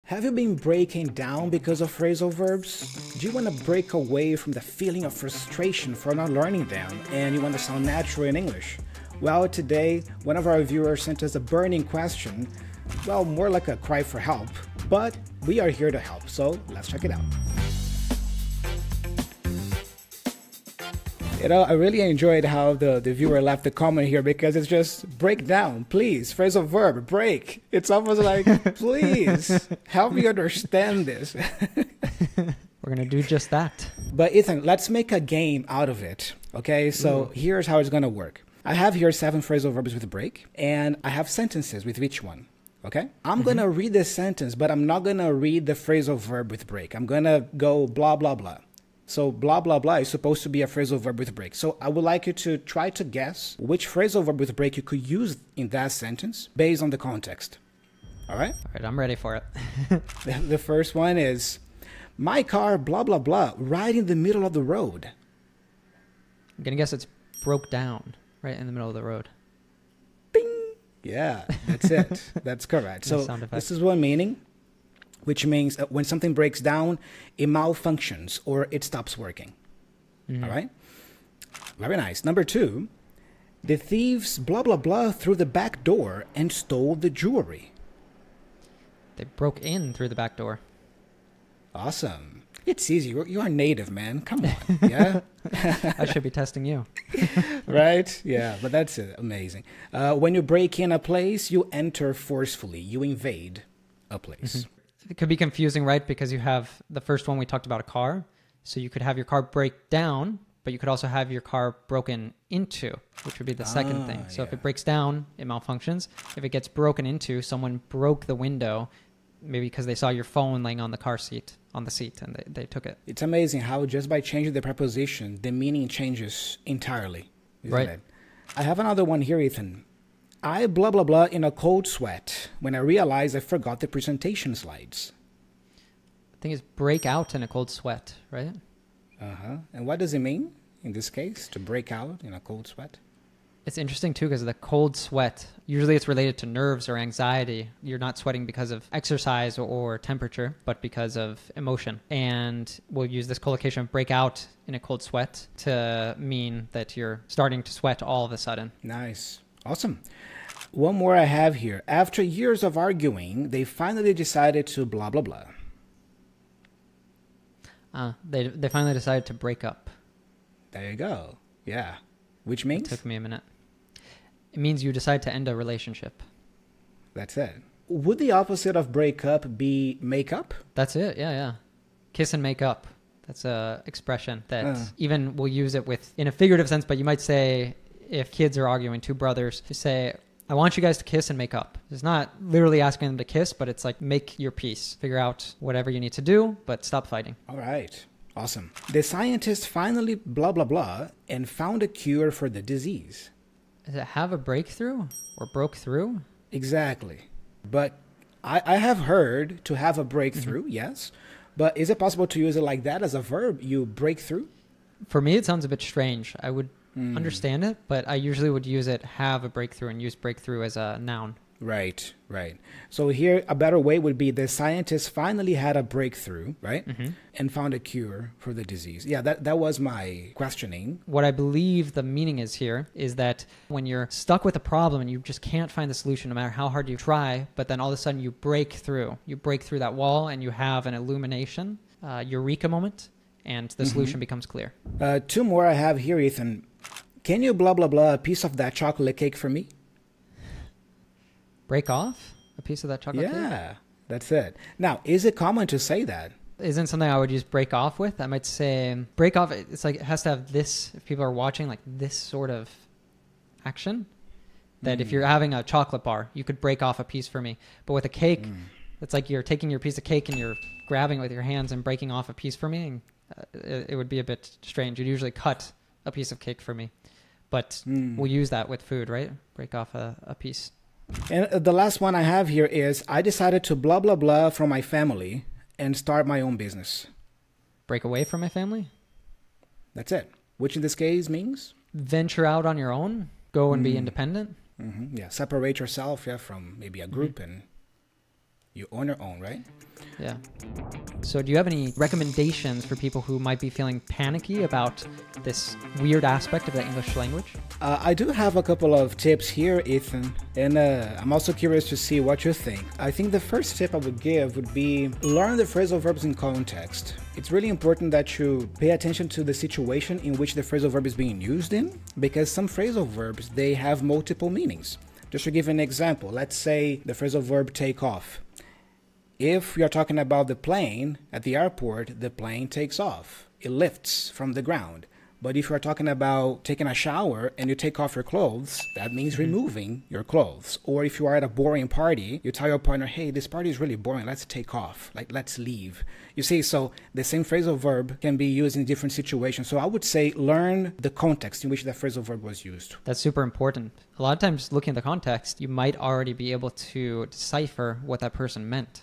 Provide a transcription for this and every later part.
Have you been breaking down because of phrasal verbs? Do you want to break away from the feeling of frustration for not learning them and you want to sound natural in English? Well, today, one of our viewers sent us a burning question, well, more like a cry for help, but we are here to help, so let's check it out. You know, I really enjoyed how the viewer left the comment here because it's just break down, please. Phrasal verb, break. It's almost like, please, help me understand this. We're going to do just that. But Ethan, let's make a game out of it. Okay, so here's how it's going to work. I have here 7 phrasal verbs with a break, and I have sentences with each one. Okay, I'm going to read this sentence, but I'm not going to read the phrasal verb with break. I'm going to go blah, blah, blah. So blah, blah, blah is supposed to be a phrasal verb with a break. So I would like you to try to guess which phrasal verb with a break you could use in that sentence based on the context. All right? All right, I'm ready for it. The first one is, my car, blah, blah, blah, right in the middle of the road. I'm going to guess it's broke down right in the middle of the road. Bing! Yeah, that's it. That's correct. So this is one meaning, which means when something breaks down, it malfunctions or it stops working. All right? Very nice. Number 2, the thieves, blah, blah, blah, through the back door and stole the jewelry. They broke in through the back door. Awesome. It's easy. You are native, man. Come on. Yeah? I should be testing you. Right? Yeah, but that's it. Amazing. When you break in a place, you enter forcefully. You invade a place. It could be confusing, right? Because you have the first one we talked about, a car. So you could have your car break down, but you could also have your car broken into, which would be the second thing. So if it breaks down, it malfunctions. If it gets broken into, someone broke the window, maybe because they saw your phone laying on the car seat, on the seat, and they took it. It's amazing how just by changing the preposition, the meaning changes entirely. Isn't it? I have another one here, Ethan. I blah, blah, blah in a cold sweat when I realized I forgot the presentation slides. I think it's break out in a cold sweat, right? And what does it mean in this case, to break out in a cold sweat? It's interesting too, because the cold sweat, usually it's related to nerves or anxiety. You're not sweating because of exercise or temperature, but because of emotion. And we'll use this collocation of break out in a cold sweat to mean that you're starting to sweat all of a sudden. Nice. Awesome. One more I have here. After years of arguing, they finally decided to blah, blah, blah. They finally decided to break up. There you go. Yeah. Which means? It took me a minute. It means you decide to end a relationship. That's it. Would the opposite of break up be make up? That's it. Yeah. Kiss and make up. That's a expression that even we'll use it with in a figurative sense, but you might say if kids are arguing, 2 brothers, to say, I want you guys to kiss and make up. It's not literally asking them to kiss, but it's like make your peace. Figure out whatever you need to do, but stop fighting. All right. Awesome. The scientists finally blah, blah, blah and found a cure for the disease. Does it have a breakthrough or broke through? Exactly. But I have heard to have a breakthrough, yes. But is it possible to use it like that as a verb? You break through? For me, it sounds a bit strange. I would understand it, but I usually would use it have a breakthrough and use breakthrough as a noun. Right. So here, a better way would be the scientists finally had a breakthrough, right? And found a cure for the disease. Yeah, that was my questioning. What I believe the meaning is here is that when you're stuck with a problem and you just can't find the solution no matter how hard you try, but then all of a sudden you break through that wall and you have an illumination, eureka moment, and the solution becomes clear. 2 more I have here, Ethan. Can you blah, blah, blah a piece of that chocolate cake for me? Break off a piece of that chocolate cake? Yeah, that's it. Now, is it common to say that? Isn't something I would use break off with? I might say break off. It's like it has to have this, if people are watching, like this sort of action. That if you're having a chocolate bar, you could break off a piece for me. But with a cake, it's like you're taking your piece of cake and you're grabbing it with your hands and breaking off a piece for me. And, it would be a bit strange. You'd usually cut a piece of cake for me. But we'll use that with food, right? Break off a piece. And the last one I have here is, I decided to blah, blah, blah from my family and start my own business. Break away from my family? That's it. Which in this case means? Venture out on your own. Go and be independent. Yeah, separate yourself from maybe a group and you own your own, right? Yeah. So do you have any recommendations for people who might be feeling panicky about this weird aspect of the English language? I do have a couple of tips here, Ethan, and I'm also curious to see what you think. I think the first tip I would give would be learn the phrasal verbs in context. It's really important that you pay attention to the situation in which the phrasal verb is being used in, because some phrasal verbs, they have multiple meanings. Just to give an example, let's say the phrasal verb take off. If we are talking about the plane at the airport, the plane takes off. It lifts from the ground. But if you're talking about taking a shower and you take off your clothes, that means removing your clothes. Or if you are at a boring party, you tell your partner, hey, this party is really boring, let's take off, like let's leave. You see, so the same phrasal verb can be used in different situations. So I would say learn the context in which that phrasal verb was used. That's super important. A lot of times looking at the context, you might already be able to decipher what that person meant.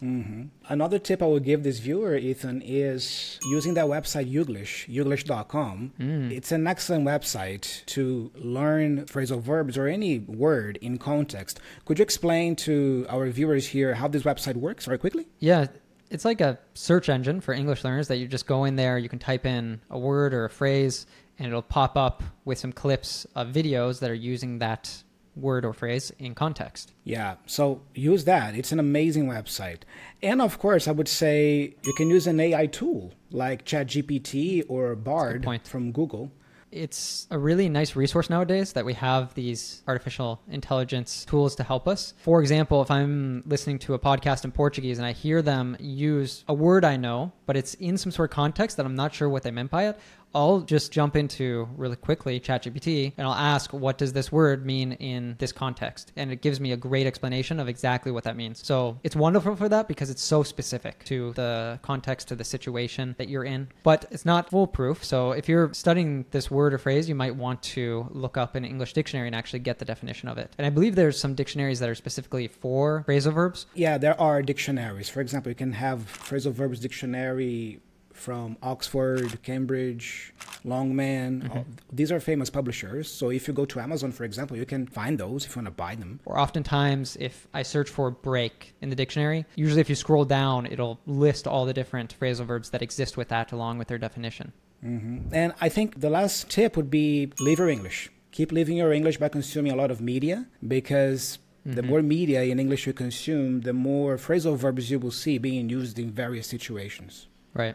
Another tip I would give this viewer, Ethan, is using that website YouGlish, YouGlish.com. It's an excellent website to learn phrasal verbs or any word in context. Could you explain to our viewers here how this website works very quickly? Yeah, it's like a search engine for English learners that you just go in there, you can type in a word or a phrase, and it'll pop up with some clips of videos that are using that word or phrase in context. Yeah, so use that. It's an amazing website. And of course, I would say you can use an AI tool like ChatGPT or Bard from Google. It's a really nice resource nowadays that we have these artificial intelligence tools to help us. For example, if I'm listening to a podcast in Portuguese and I hear them use a word I know, but it's in some sort of context that I'm not sure what they meant by it, I'll just jump into really quickly ChatGPT and I'll ask, what does this word mean in this context? And it gives me a great explanation of exactly what that means. So it's wonderful for that because it's so specific to the context, to the situation that you're in, but it's not foolproof. So if you're studying this word or phrase, you might want to look up an English dictionary and actually get the definition of it. And I believe there's some dictionaries that are specifically for phrasal verbs. Yeah, there are dictionaries. For example, you can have phrasal verbs dictionary from Oxford, Cambridge, Longman. These are famous publishers. So if you go to Amazon, for example, you can find those if you want to buy them. Or oftentimes, if I search for break in the dictionary, usually if you scroll down, it'll list all the different phrasal verbs that exist with that along with their definition. And I think the last tip would be live your English. Keep living your English by consuming a lot of media, because the more media in English you consume, the more phrasal verbs you will see being used in various situations. Right.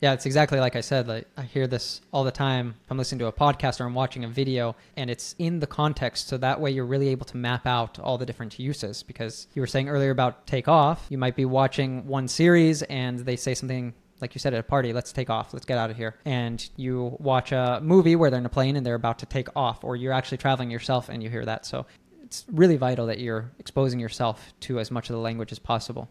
Yeah, it's exactly like I said. Like, I hear this all the time. If I'm listening to a podcast or I'm watching a video and it's in the context, so that way you're really able to map out all the different uses. Because you were saying earlier about take off, you might be watching one series and they say something like you said at a party, let's take off, let's get out of here. And you watch a movie where they're in a plane and they're about to take off, or you're actually traveling yourself and you hear that. So it's really vital that you're exposing yourself to as much of the language as possible.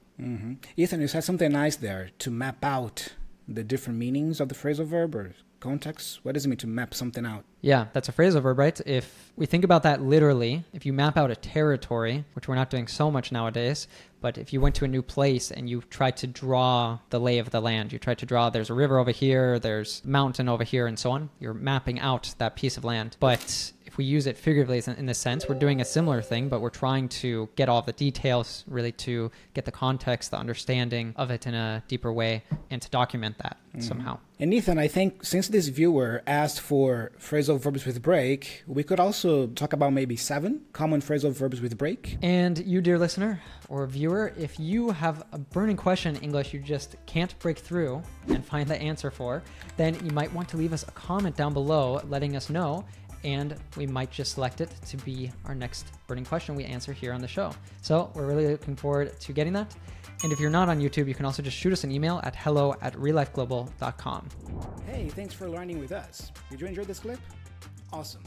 Ethan, you said something nice there, to map out the different meanings of the phrasal verb or context. What does it mean to map something out? Yeah, that's a phrasal verb, right? If we think about that literally, if you map out a territory, which we're not doing so much nowadays, but if you went to a new place and you tried to draw the lay of the land, you tried to draw there's a river over here, there's a mountain over here, and so on, you're mapping out that piece of land. But if we use it figuratively in this sense, we're doing a similar thing, but we're trying to get all the details, really to get the context, the understanding of it in a deeper way, and to document that somehow. And Ethan, I think since this viewer asked for phrasal verbs with break, we could also talk about maybe 7 common phrasal verbs with break. And you, dear listener or viewer, if you have a burning question in English you just can't break through and find the answer for, then you might want to leave us a comment down below letting us know, and we might just select it to be our next burning question we answer here on the show. So we're really looking forward to getting that. And if you're not on YouTube, you can also just shoot us an email at hello@reallifeglobal.com. Hey, thanks for learning with us. Did you enjoy this clip? Awesome.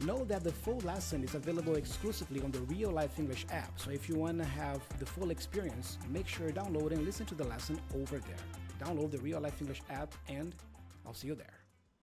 Know that the full lesson is available exclusively on the Real Life English app. So if you want to have the full experience, make sure you download and listen to the lesson over there. Download the Real Life English app, and I'll see you there.